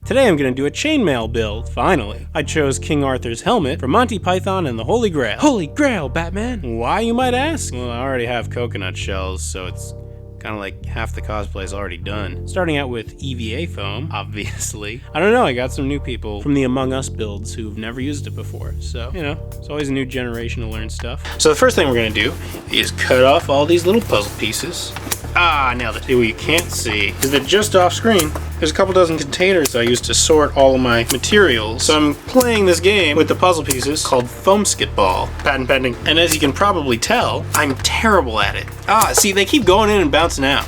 Today I'm going to do a chainmail build, finally. I chose King Arthur's helmet from Monty Python and the Holy Grail. Holy Grail, Batman! Why, you might ask? Well, I already have coconut shells, so it's kind of like half the cosplay is already done. Starting out with EVA foam, obviously. I don't know, I got some new people from the Among Us builds who've never used it before. So, you know, it's always a new generation to learn stuff. So the first thing we're gonna do is cut off all these little puzzle pieces. Ah, nailed it. What you can't see is that just off screen, there's a couple dozen containers I use to sort all of my materials. So I'm playing this game with the puzzle pieces called Foam Skitball. Patent pending. And as you can probably tell, I'm terrible at it. Ah, see, they keep going in and bouncing out.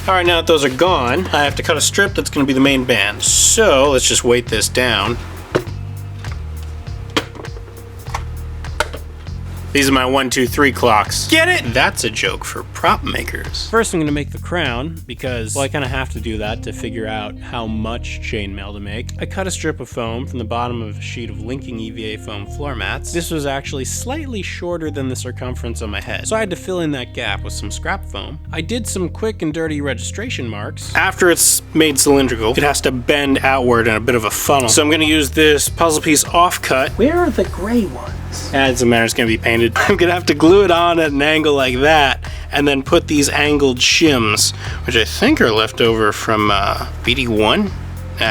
All right, now that those are gone, I have to cut a strip that's gonna be the main band. So let's just weight this down. These are my 1, 2, 3 clocks. Get it? That's a joke for prop makers. First, I'm gonna make the crown because, well, I kind of have to do that to figure out how much chainmail to make. I cut a strip of foam from the bottom of a sheet of linking EVA foam floor mats. This was actually slightly shorter than the circumference on my head, so I had to fill in that gap with some scrap foam. I did some quick and dirty registration marks. After it's made cylindrical, it has to bend outward in a bit of a funnel. So I'm gonna use this puzzle piece offcut. Where are the gray ones? It doesn't matter, it's gonna be painted. I'm gonna have to glue it on at an angle like that, and then put these angled shims, which I think are left over from BD1?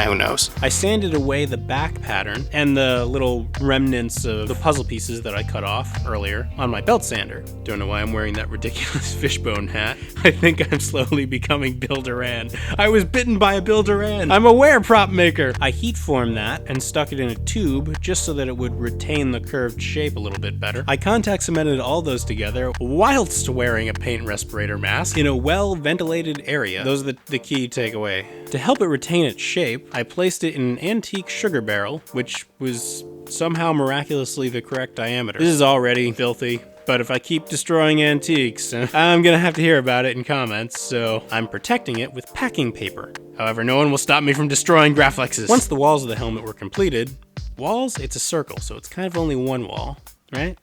Who knows. I sanded away the back pattern and the little remnants of the puzzle pieces that I cut off earlier on my belt sander. Don't know why I'm wearing that ridiculous fishbone hat. I think I'm slowly becoming Bill Duran. I was bitten by a Bill Duran. I'm a prop maker. I heat formed that and stuck it in a tube just so that it would retain the curved shape a little bit better. I contact cemented all those together whilst wearing a paint respirator mask in a well-ventilated area. Those are the key takeaway. To help it retain its shape, I placed it in an antique sugar barrel, which was somehow miraculously the correct diameter. This is already filthy, but if I keep destroying antiques, I'm gonna have to hear about it in comments, so I'm protecting it with packing paper. However, no one will stop me from destroying Graflexes. Once the walls of the helmet were completed, it's a circle, so it's kind of only one wall, right?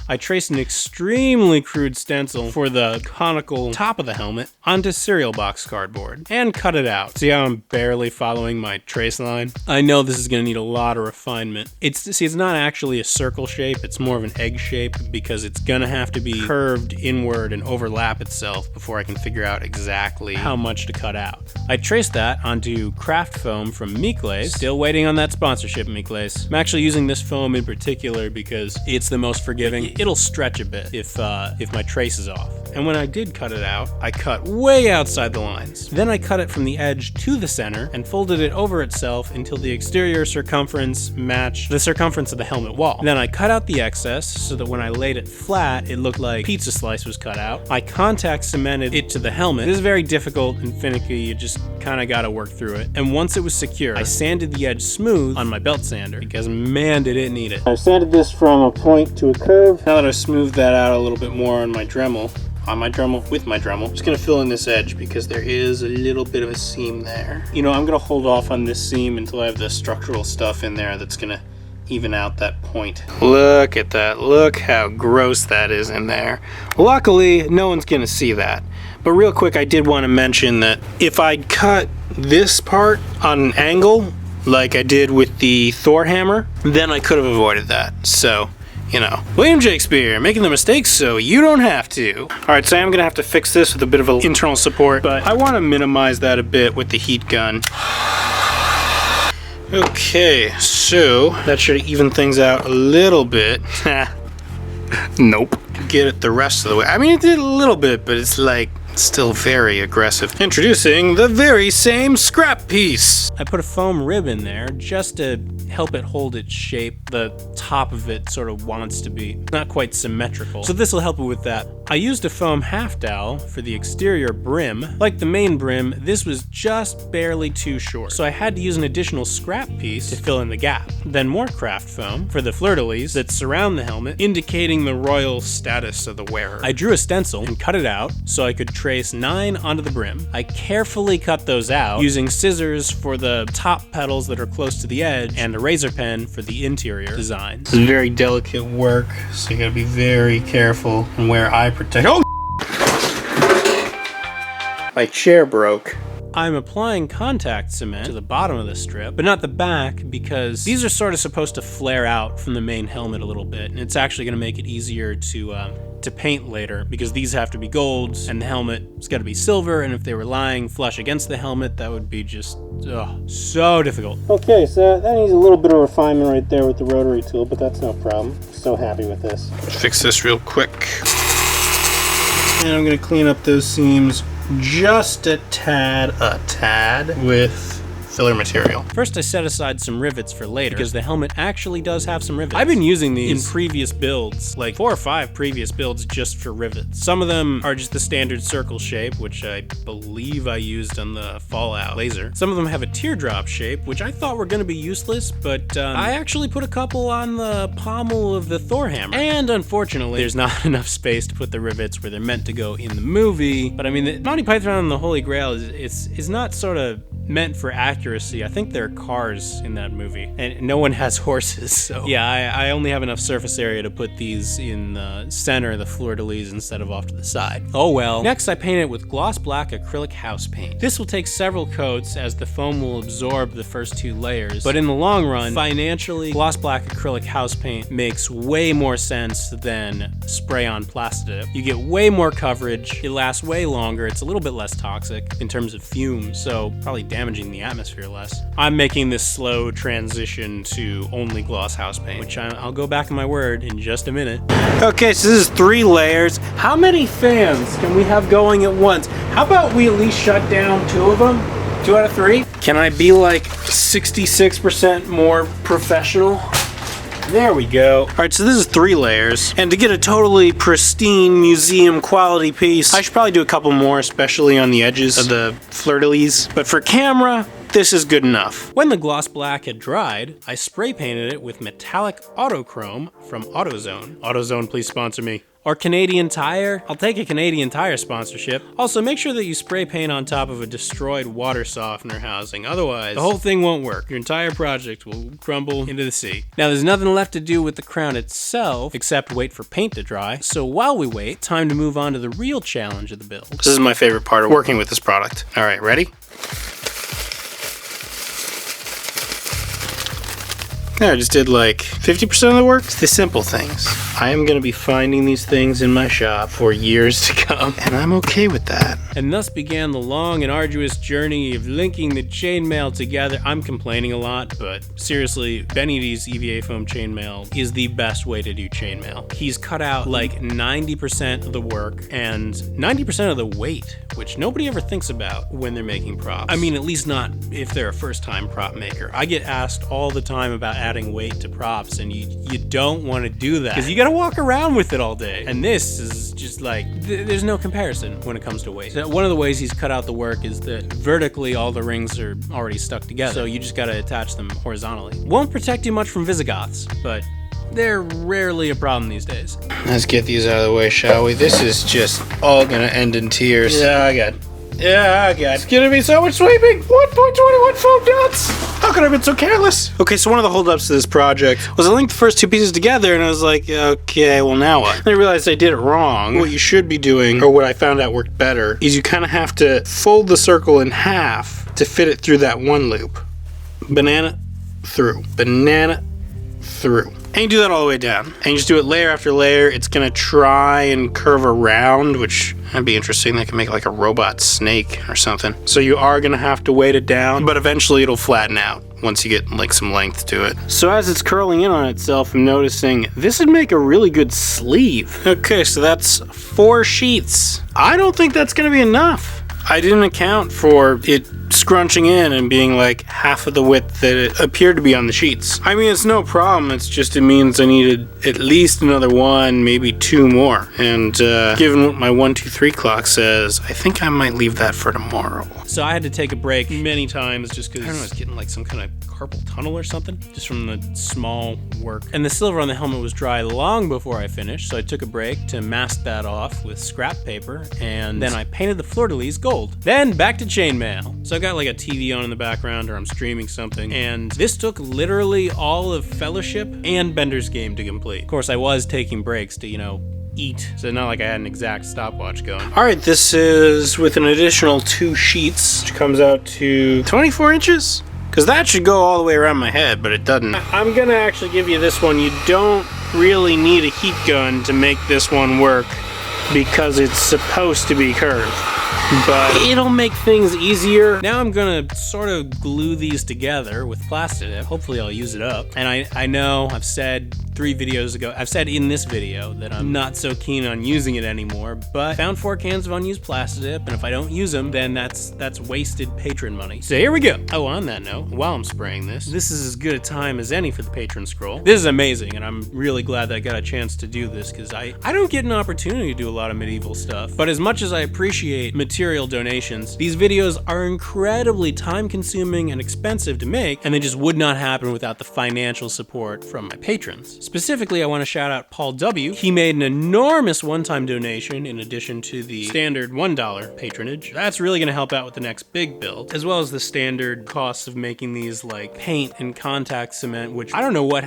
I traced an extremely crude stencil for the conical top of the helmet onto cereal box cardboard and cut it out. See how I'm barely following my trace line? I know this is gonna need a lot of refinement. It's not actually a circle shape, it's more of an egg shape because it's gonna have to be curved inward and overlap itself before I can figure out exactly how much to cut out. I traced that onto craft foam from Mikles. Still waiting on that sponsorship, Mikles. I'm actually using this foam in particular because it's the most forgiving. It'll stretch a bit if my trace is off. And when I did cut it out, I cut way outside the lines. Then I cut it from the edge to the center and folded it over itself until the exterior circumference matched the circumference of the helmet wall. Then I cut out the excess so that when I laid it flat, it looked like pizza slice was cut out. I contact cemented it to the helmet. This is very difficult and finicky, you just kinda gotta work through it. And once it was secure, I sanded the edge smooth on my belt sander because man did it need it. I sanded this from a point to a curve. Now that I've smoothed that out a little bit more on my Dremel, with my Dremel, I'm just gonna fill in this edge because there is a little bit of a seam there. You know, I'm gonna hold off on this seam until I have the structural stuff in there that's gonna even out that point. Look at that, look how gross that is in there. Luckily, no one's gonna see that. But real quick, I did wanna mention that if I'd cut this part on an angle, like I did with the Thor hammer, then I could have avoided that, so. You know, William Jakespeare, making the mistakes so you don't have to. All right, so I'm gonna have to fix this with a bit of internal support, but I wanna minimize that a bit with the heat gun. Okay, so that should even things out a little bit. Nope. Get it the rest of the way. I mean, it did a little bit, but it's like, still very aggressive. Introducing the very same scrap piece. I put a foam rib in there just to help it hold its shape. The top of it sort of wants to be not quite symmetrical, so this will help it with that. I used a foam half dowel for the exterior brim. Like the main brim, this was just barely too short, so I had to use an additional scrap piece to fill in the gap. Then more craft foam for the fleur-de-lis that surround the helmet, indicating the royal status of the wearer. I drew a stencil and cut it out so I could trace 9 onto the brim. I carefully cut those out using scissors for the top petals that are close to the edge and a razor pen for the interior design. This is very delicate work, so you gotta be very careful on where I protect. Oh! My chair broke. I'm applying contact cement to the bottom of the strip, but not the back, because these are sort of supposed to flare out from the main helmet a little bit, and it's actually going to make it easier to paint later, because these have to be golds and the helmet's got to be silver, and if they were lying flush against the helmet, that would be just so difficult. Okay, so that needs a little bit of refinement right there with the rotary tool, but that's no problem. So happy with this. Fix this real quick. And I'm going to clean up those seams just a tad with filler material. First, I set aside some rivets for later, because the helmet actually does have some rivets. I've been using these in previous builds, like 4 or 5 previous builds just for rivets. Some of them are just the standard circle shape, which I believe I used on the Fallout laser. Some of them have a teardrop shape, which I thought were going to be useless, but I actually put a couple on the pommel of the Thor hammer. And unfortunately, there's not enough space to put the rivets where they're meant to go in the movie. But I mean, the Monty Python and the Holy Grail is not sort of meant for accuracy. I think there are cars in that movie, and no one has horses, so yeah, I only have enough surface area to put these in the center of the fleur-de-lis instead of off to the side. Oh well. Next, I paint it with gloss black acrylic house paint. This will take several coats, as the foam will absorb the first 2 layers, but in the long run, financially, gloss black acrylic house paint makes way more sense than spray-on plastic. You get way more coverage, it lasts way longer, it's a little bit less toxic in terms of fumes, so probably damaging the atmosphere less. I'm making this slow transition to only gloss house paint, which I'll go back on my word in just a minute. Okay, so this is 3 layers. How many fans can we have going at once? How about we at least shut down 2 of them? 2 out of 3? Can I be like 66% more professional? There we go. All right, so this is 3 layers, and to get a totally pristine museum quality piece, I should probably do a couple more, especially on the edges of the fleur-de-lis. But for camera, this is good enough. When the gloss black had dried, I spray painted it with metallic autochrome from AutoZone. AutoZone, please sponsor me. Or Canadian Tire. I'll take a Canadian Tire sponsorship. Also, make sure that you spray paint on top of a destroyed water softener housing. Otherwise, the whole thing won't work. Your entire project will crumble into the sea. Now, there's nothing left to do with the crown itself, except wait for paint to dry. So while we wait, time to move on to the real challenge of the build. This is my favorite part of working with this product. All right, ready? Yeah, I just did like 50% of the work. It's the simple things. I am going to be finding these things in my shop for years to come, and I'm okay with that. And thus began the long and arduous journey of linking the chainmail together. I'm complaining a lot, but seriously, Benny D's EVA foam chainmail is the best way to do chainmail. He's cut out like 90% of the work and 90% of the weight, which nobody ever thinks about when they're making props. I mean, at least not if they're a first-time prop maker. I get asked all the time about adding weight to props, and you don't want to do that because you gotta walk around with it all day. And this is just like, there's no comparison when it comes to weight. So one of the ways he's cut out the work is that vertically all the rings are already stuck together, so you just gotta attach them horizontally. Won't protect you much from Visigoths, but they're rarely a problem these days. Let's get these out of the way, shall we? This is just all gonna end in tears. Yeah, I got it. It's gonna be so much sweeping. 1.21 foam dots. How could I have been so careless? Okay, so one of the holdups to this project was I linked the first 2 pieces together, and I was like, okay, well now what? And I realized I did it wrong. What you should be doing, or what I found out worked better, is you kind of have to fold the circle in half to fit it through that one loop. Banana through. Banana through. And you do that all the way down. And you just do it layer after layer. It's gonna try and curve around, which that'd be interesting. They can make like a robot snake or something. So you are gonna have to weight it down, but eventually it'll flatten out once you get like some length to it. So as it's curling in on itself, I'm noticing this would make a really good sleeve. Okay, so that's 4 sheets. I don't think that's gonna be enough. I didn't account for it scrunching in and being like half of the width that it appeared to be on the sheets. I mean, it's no problem. It's just, it means I needed at least another 1, maybe 2 more. And given what my 1, 2, 3 clock says, I think I might leave that for tomorrow. So I had to take a break many times just because I don't know, I was getting like some kind of carpal tunnel or something, just from the small work. And the silver on the helmet was dry long before I finished, so I took a break to mask that off with scrap paper, and then I painted the fleur-de-lis gold. Then back to chainmail. So I got like a TV on in the background, or I'm streaming something, and this took literally all of Fellowship and Bender's Game to complete. Of course, I was taking breaks to, you know, eat. So not like I had an exact stopwatch going. All right, this is with an additional 2 sheets, which comes out to 24 inches? Because that should go all the way around my head, but it doesn't. I'm gonna actually give you this one. You don't really need a heat gun to make this one work because it's supposed to be curved. But it'll make things easier. Now I'm gonna sort of glue these together with Plastidip. Hopefully I'll use it up. And I know I've said 3 videos ago, I've said in this video that I'm not so keen on using it anymore, but I found 4 cans of unused Plastidip, and if I don't use them, then that's wasted patron money. So here we go. Oh, on that note, while I'm spraying this is as good a time as any for the patron scroll. This is amazing, and I'm really glad that I got a chance to do this, because I don't get an opportunity to do a lot of medieval stuff. But as much as I appreciate material donations, these videos are incredibly time-consuming and expensive to make, and they just would not happen without the financial support from my patrons. Specifically, I want to shout out Paul W. He made an enormous one-time donation in addition to the standard $1 patronage. That's really going to help out with the next big build, as well as the standard costs of making these, like paint and contact cement, which I don't know what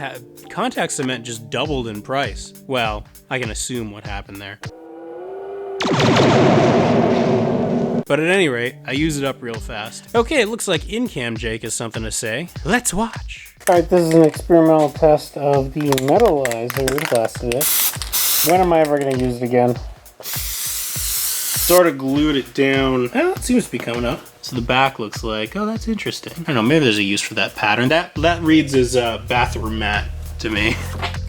contact cement just doubled in price. Well, I can assume what happened there. But at any rate, I use it up real fast. Okay, it looks like in-cam Jake has something to say. Let's watch. Alright, this is an experimental test of the metallizer Plastidip. When am I ever going to use it again? Sort of glued it down. Oh, it seems to be coming up. So the back looks like, oh, that's interesting. I don't know, maybe there's a use for that pattern. That reads as a bathroom mat to me.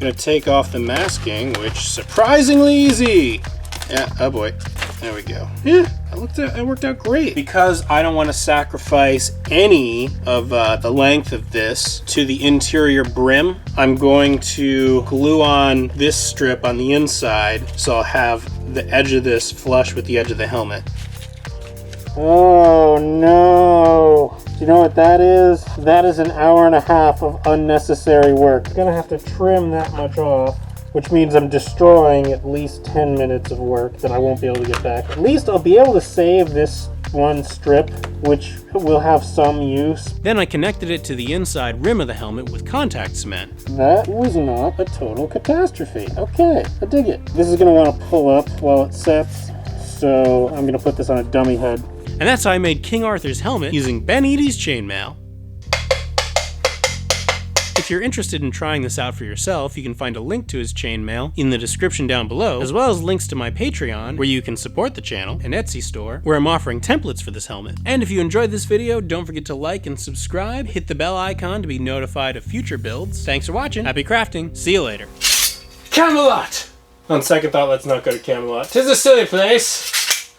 Gonna take off the masking, which surprisingly easy. Yeah, oh boy. There we go. Yeah, that worked out great. Because I don't want to sacrifice any of the length of this to the interior brim, I'm going to glue on this strip on the inside so I'll have the edge of this flush with the edge of the helmet. Oh no! Do you know what that is? That is an hour and a half of unnecessary work. I'm gonna have to trim that much off, which means I'm destroying at least 10 minutes of work that I won't be able to get back. At least I'll be able to save this one strip, which will have some use. Then I connected it to the inside rim of the helmet with contact cement. That was not a total catastrophe. Okay, I dig it. This is gonna want to pull up while it sets, so I'm gonna put this on a dummy head. And that's how I made King Arthur's helmet using Ben Eady's chainmail. If you're interested in trying this out for yourself, you can find a link to his chainmail in the description down below, as well as links to my Patreon, where you can support the channel, an Etsy store, where I'm offering templates for this helmet. And if you enjoyed this video, don't forget to like and subscribe, hit the bell icon to be notified of future builds. Thanks for watching, happy crafting, see you later. Camelot! On second thought, let's not go to Camelot. 'Tis a silly place.